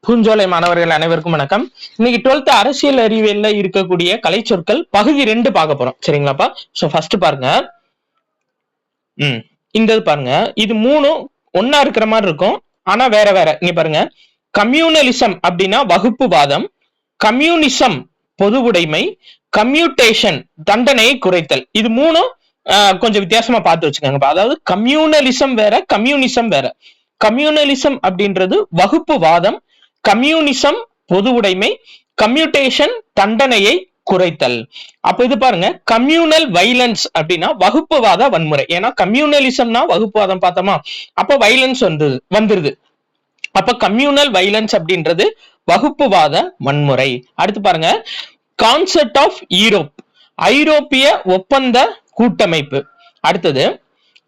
பூஞ்சோலை மாணவர்கள் அனைவருக்கும் வணக்கம். இன்னைக்கு 12th அரசியல் அறிவியல்ல இருக்கக்கூடிய கலை சொற்கள் பகுதி 2 பார்க்க போறோம். சரிங்களாப்பா? சோ ஃபர்ஸ்ட் பாருங்க. இந்த பாருங்க. இது மூணும் ஒன்னா இருக்கிற மாதிரி இருக்கும். ஆனா வேற வேற. இங்க பாருங்க. கம்யூனலிசம் அப்படின்னா வகுப்புவாதம், கம்யூனிசம் பொதுவுடைமை, கம்யூட்டேஷன் தண்டனையை குறைத்தல். இது மூணும் கொஞ்சம் வித்தியாசமா பார்த்து வச்சுக்கோங்க. அதாவது கம்யூனலிசம் வேற, கம்யூனிசம் வேற. கம்யூனலிசம் அப்படின்றது வகுப்புவாதம், கம்யூனிசம் பொது உடைமை, கம்யூட்டேஷன் தண்டனையை குறைத்தல். அப்ப இது பாருங்க, கம்யூனல் வைலன்ஸ் அப்படின்னா வகுப்புவாத வன்முறை. ஏன்னா கம்யூனலிசம்னா வகுப்புவாதம் பார்த்தோமா, அப்ப வைலன்ஸ் வந்துருது. அப்ப கம்யூனல் வைலன்ஸ் அப்படின்றது வகுப்புவாத வன்முறை. அடுத்து பாருங்க, கான்செப்ட் ஆஃப் யூரோப், ஐரோப்பிய ஒப்பந்த கூட்டமைப்பு. அடுத்தது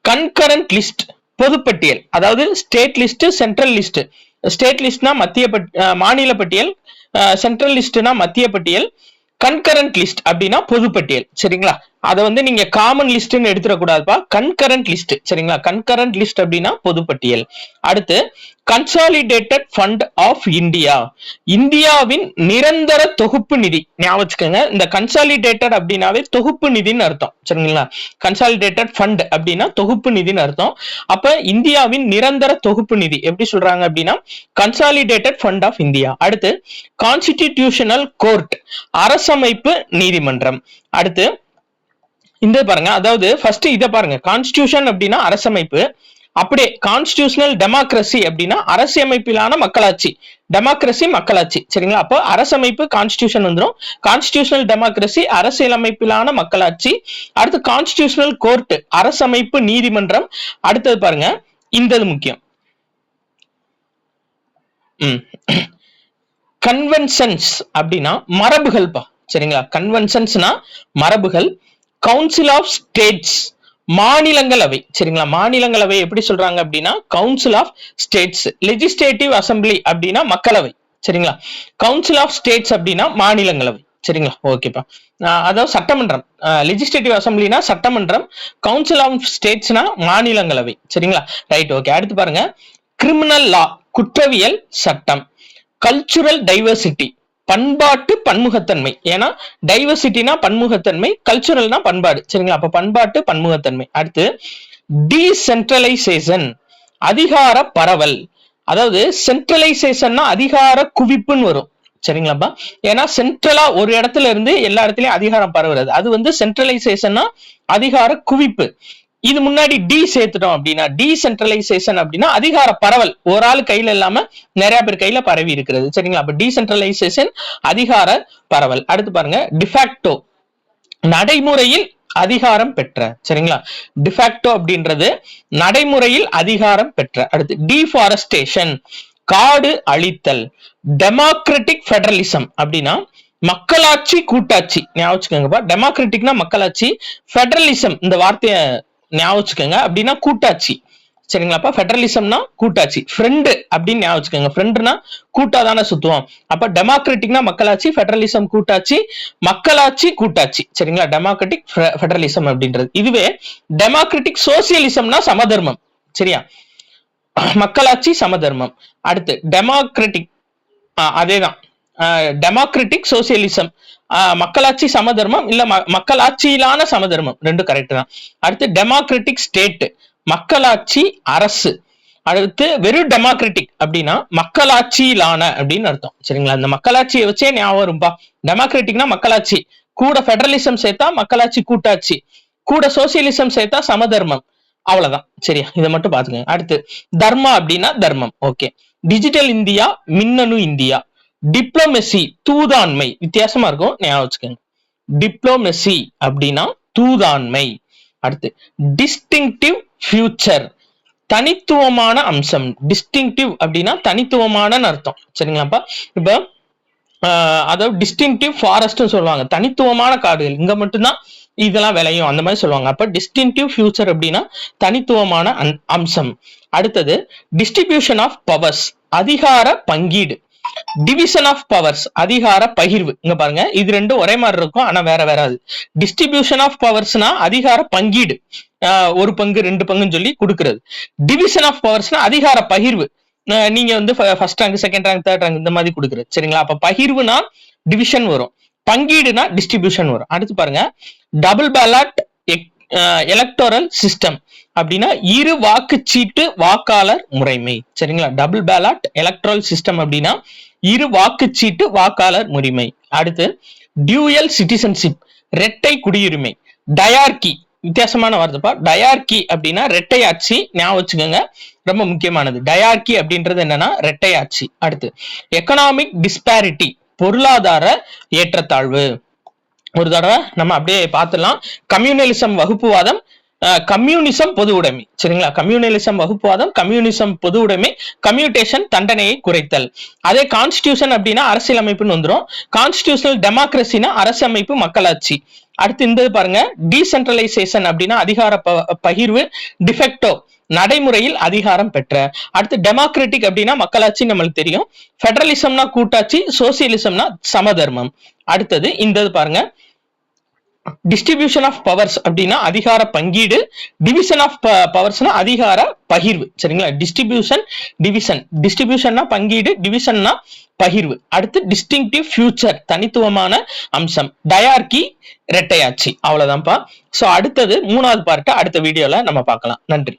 கன்கரண்ட் லிஸ்ட், பொதுப்பட்டியல். அதாவது state list, central list. State லிஸ்ட்னா மத்திய மாநில பட்டியல், சென்ட்ரல் லிஸ்ட்னா மத்திய பட்டியல், கன்கரண்ட் லிஸ்ட் அப்படின்னா பொதுப்பட்டியல். சரிங்களா? அதை வந்து நீங்க காமன் லிஸ்ட்னு எடுத்துடக்கூடாதுப்பா, கன்கரண்ட் லிஸ்ட். சரிங்களா? கன்கரண்ட் லிஸ்ட் அப்படின்னா பொதுப்பட்டியல். அடுத்து கன்சாலிடேட்டட் ஃபண்ட் ஆஃப் இந்தியா, இந்தியாவின் நிரந்தர தொகுப்பு நிதி. ஞாபகம் வச்சுக்கோங்க, இந்த கன்சாலிடேட்டட் அப்படின்னாவே தொகுப்பு நிதின்னு அர்த்தம். சரிங்களா? கன்சாலிடேட்டட் ஃபண்ட் அப்படின்னா தொகுப்பு நிதின்னு அர்த்தம். அப்ப இந்தியாவின் நிரந்தர தொகுப்பு நிதி எப்படி சொல்றாங்க அப்படின்னா கன்சாலிடேட்டட் ஃபண்ட் ஆஃப் இந்தியா. அடுத்து கான்ஸ்டிடியூஷனல் கோர்ட், அரசமைப்பு நீதிமன்றம். அடுத்து இந்த பாருங்க, அதாவது ஃபர்ஸ்ட் இத பாருங்க, கான்ஸ்டிடியூஷன் அப்படின்னா அரசமைப்பு, அப்படியே கான்ஸ்டிடியூஷனல் டெமோக்ரஸி அப்படின்னா அரசியமைப்பிலான மக்களாட்சி, டெமோக்ரஸி மக்களாட்சி. சரிங்களா? அப்போ அரசமைப்பு கான்ஸ்டிடியூஷன் வந்துடும், கான்ஸ்டிடியூஷனல் டெமோக்ரஸி அரசியலமைப்பிலான மக்களாட்சி. அடுத்து கான்ஸ்டிடியூஷனல் கோர்ட், அரசமைப்பு நீதிமன்றம். அடுத்தது பாருங்க, இந்த முக்கியம், கன்வென்ஷன்ஸ் அப்படின்னா மரபுகள் பா. சரிங்களா? கன்வென்ஷன்ஸ்னா மரபுகள். கவுன்சில் ஆஃப் ஸ்டேட்ஸ், மாநிலங்களவை. சரிங்களா? மாநிலங்களவை எப்படி சொல்றாங்க அப்படின்னா council of states. Legislative assembly அப்படின்னா மக்களவை. சரிங்களா? கவுன்சில் ஆஃப் ஸ்டேட்ஸ் அப்படின்னா மாநிலங்களவை. சரிங்களா? ஓகேப்பா. அதாவது சட்டமன்றம், லெஜிஸ்லேட்டிவ் அசம்பிளினா சட்டமன்றம், கவுன்சில் ஆஃப் ஸ்டேட்ஸ்னா மாநிலங்களவை. சரிங்களா? Right, okay. அடுத்து பாருங்க, கிரிமினல் லா, குற்றவியல் சட்டம். கல்ச்சுரல் டைவர்சிட்டி, பண்பாட்டு பன்முகத்தன்மை. ஏன்னா டைவர்சிட்டினா பன்முகத்தன்மை, கல்ச்சுரல்னா பண்பாடு. சரிங்களா? அப்ப பண்பாட்டு பன்முகத்தன்மை. அடுத்து டீசென்ட்ரலைசேஷன், அதிகார பரவல். அதாவது சென்ட்ரலைசேஷன்னா அதிகார குவிப்புன்னு வரும். சரிங்களாப்பா? ஏன்னா சென்ட்ரலா ஒரு இடத்துல இருந்து எல்லா இடத்துலயும் அதிகாரம் பரவுறது, அது வந்து சென்ட்ரலைசேஷன்னா அதிகார குவிப்பு. இது முன்னாடி டி சேர்த்துட்டோம் அப்படின்னா டீசென்ட்ரலைசேஷன் அப்படின்னா அதிகார பரவல், ஒரு ஆள் கையில இல்லாம நிறைய பேர் கையில பரவி இருக்கிறது. சரிங்களா? அப்ப டீசென்ட்ரலைசேஷன் அதிகார பரவல். அடுத்து பாருங்க, டிஃபாக்டோ, நடைமுறையில் அதிகாரம் பெற்ற. சரிங்களா? டிஃபாக்டோ அப்படின்றது நடைமுறையில் அதிகாரம் பெற்ற. அடுத்து டிஃபாரஸ்டேஷன், காடு அழித்தல். டெமோக்ராட்டிக் ஃபெடரலிசம் அப்படின்னா மக்களாட்சி கூட்டாட்சி. ஞாபகம் வச்சுக்கோங்கப்பா, டெமோக்ராட்டிக்னா மக்களாட்சி, ஃபெடரலிசம் இந்த வார்த்தையை ஞாபகம் வச்சுக்கோங்க அப்படின்னா கூட்டாட்சி. சரிங்களாப்பா? ஃபெடரலிசம்னா கூட்டாட்சி. ஃப்ரெண்டு அப்படின்னு ஞாபகம் வச்சுக்கோங்க, ஃப்ரெண்டுனா கூட்டா தானே சுத்துவோம். அப்ப டெமோக்ராட்டிக்னா மக்களாட்சி, ஃபெடரலிசம் கூட்டாட்சி, மக்களாட்சி கூட்டாட்சி. சரிங்களா? டெமோக்ராட்டிக் ஃபெடரலிசம் அப்படின்றது. இதுவே டெமோக்ராட்டிக் சோசியலிசம்னா சமதர்மம். சரியா? மக்களாட்சி சமதர்மம். அடுத்து டெமோக்ராட்டிக், அதேதான் டெமோக்ராட்டிக் சோசியலிசம், மக்களாட்சி சமதர்மம் இல்ல மக்களாட்சியிலான சமதர்மம், ரெண்டும் கரெக்ட் தான். அடுத்து டெமோக்ராட்டிக் ஸ்டேட், மக்களாட்சி அரசு. அடுத்து வெறும் டெமோக்ராட்டிக் அப்படின்னா மக்களாட்சியிலான அப்படின்னு அர்த்தம். சரிங்களா? இந்த மக்களாட்சியை வச்சே ஞாபகம் வரும்பா. டெமோக்ராட்டிக்னா மக்களாட்சி, கூட ஃபெடரலிசம் சேர்த்தா மக்களாட்சி கூட்டாட்சி, கூட சோசியலிசம் சேர்த்தா சமதர்மம். அவ்வளவுதான். சரியா? இதை மட்டும் பாத்துக்கோங்க. அடுத்து தர்மா அப்படின்னா தர்மம். ஓகே. டிஜிட்டல் இந்தியா, மின்னணு இந்தியா. டிப்ளோமெசி, தூதாண்மை. வித்தியாசமா இருக்கும், ஞாபகம் வச்சுக்கோங்க. டிப்ளோமெசி அப்படின்னா தூதாண்மை. அடுத்து டிஸ்டிங்டிவ் ஃபியூச்சர், தனித்துவமான அம்சம். டிஸ்டிங்டிவ் அப்படின்னா தனித்துவமான அர்த்தம். சரிங்களாப்பா? இப்ப அதாவது டிஸ்டிங்டிவ் ஃபாரஸ்ட் சொல்லுவாங்க, தனித்துவமான காடுகள், இங்க மட்டும்தான் இதெல்லாம் விளையும் அந்த மாதிரி சொல்லுவாங்க. அப்ப டிஸ்டிங்டிவ் ஃபியூச்சர் அப்படின்னா தனித்துவமான அம்சம். அடுத்தது டிஸ்ட்ரிபியூஷன் ஆஃப் பவர்ஸ், அதிகார பங்கீடு. டிவிஷன் ஆஃப் பவர்ஸ், அதிகார பகிர்வு. இங்க பாருங்க, இது ரெண்டும் ஒரே மாதிரி இருக்கும், ஆனா வேற வேறாது. டிஸ்ட்ரிபியூஷன் ஆஃப் பவர்ஸ்னா அதிகார பங்கீடு, ஒரு பங்கு 2 பங்குன்னு சொல்லி கொடுக்கிறது. டிவிஷன் ஆஃப் பவர்ஸ்னா அதிகார பகிர்வு, நீங்க வந்து first rank, second rank, third rank இந்த மாதிரி கொடுக்குறது. சரிங்களா? அப்ப பகிர்வுனா டிவிஷன் வரும், பங்கீடுனா டிஸ்ட்ரிபியூஷன் வரும். அடுத்து பாருங்க, டபுள் பேலட் எலக்டோரல் சிஸ்டம் அப்படின்னா இரு வாக்குச்சீட்டு வாக்காளர் முறைமை. சரிங்களா? டபுள் பேலட் எலக்ட்ரல் சிஸ்டம் அப்படின்னா இரு வாக்குச்சீட்டு வாக்காளர் முறைமை. அடுத்து டியூயல் சிட்டிசன்ஷிப், இரட்டை குடியுரிமை. டயார்கி, வித்தியாசமான வார்த்தைப்பா. டயார்கி அப்படின்னா இரட்டை ஆட்சி, ஞாபகம் வச்சுக்கோங்க, ரொம்ப முக்கியமானது. டயார்கி அப்படின்றது என்னன்னா இரட்டை ஆட்சி. அடுத்து எக்கனாமிக் டிஸ்பாரிட்டி, பொருளாதார ஏற்றத்தாழ்வு. ஒரு தடவை நம்ம அப்படியே பார்த்துடலாம். கம்யூனலிசம் வகுப்புவாதம், கம்யூனிசம் பொது உடைமை. சரிங்களா? கம்யூனலிசம் வகுப்புவாதம், கம்யூனிசம் பொது உடைமை, கம்யூட்டேஷன் தண்டனையை குறைத்தல். அதே கான்ஸ்டிடியூஷன் அப்படின்னா அரசியலமைப்புன்னு வந்துடும். கான்ஸ்டிடியூஷனல் டெமோக்ரஸினா அரசமைப்பு மக்களாட்சி. அடுத்து இந்த பாருங்க, டீசென்ட்ரலைசேஷன் அப்படின்னா அதிகார பகிர்வு, டிஃபெக்டோ நடைமுறையில் அதிகாரம் பெற்ற. அடுத்து டெமோக்ராட்டிக் அப்படின்னா மக்களாட்சி, நம்மளுக்கு தெரியும். பெடரலிசம்னா கூட்டாட்சி, சோசியலிசம்னா சமதர்மம். அடுத்தது இந்த பாருங்க, டிஸ்ட்ரிபியூஷன் ஆஃப் பவர்ஸ் அப்படின்னா அதிகார பங்கீடு, டிவிஷன் ஆஃப் பவர்ஸ்னா அதிகார பகிர்வு. சரிங்களா? Distribution, division. டிஸ்ட்ரிபியூஷன்னா பங்கீடு, டிவிஷன்னா பகிர்வு. அடுத்து டிஸ்டிங்டிவ் ஃபியூச்சர், தனித்துவமான அம்சம். டயார்கி, இரட்டையாட்சி. அவ்வளவுதான்ப்பா. சோ அடுத்தது மூணாவது பார்ட் அடுத்த வீடியோல நம்ம பார்க்கலாம். நன்றி.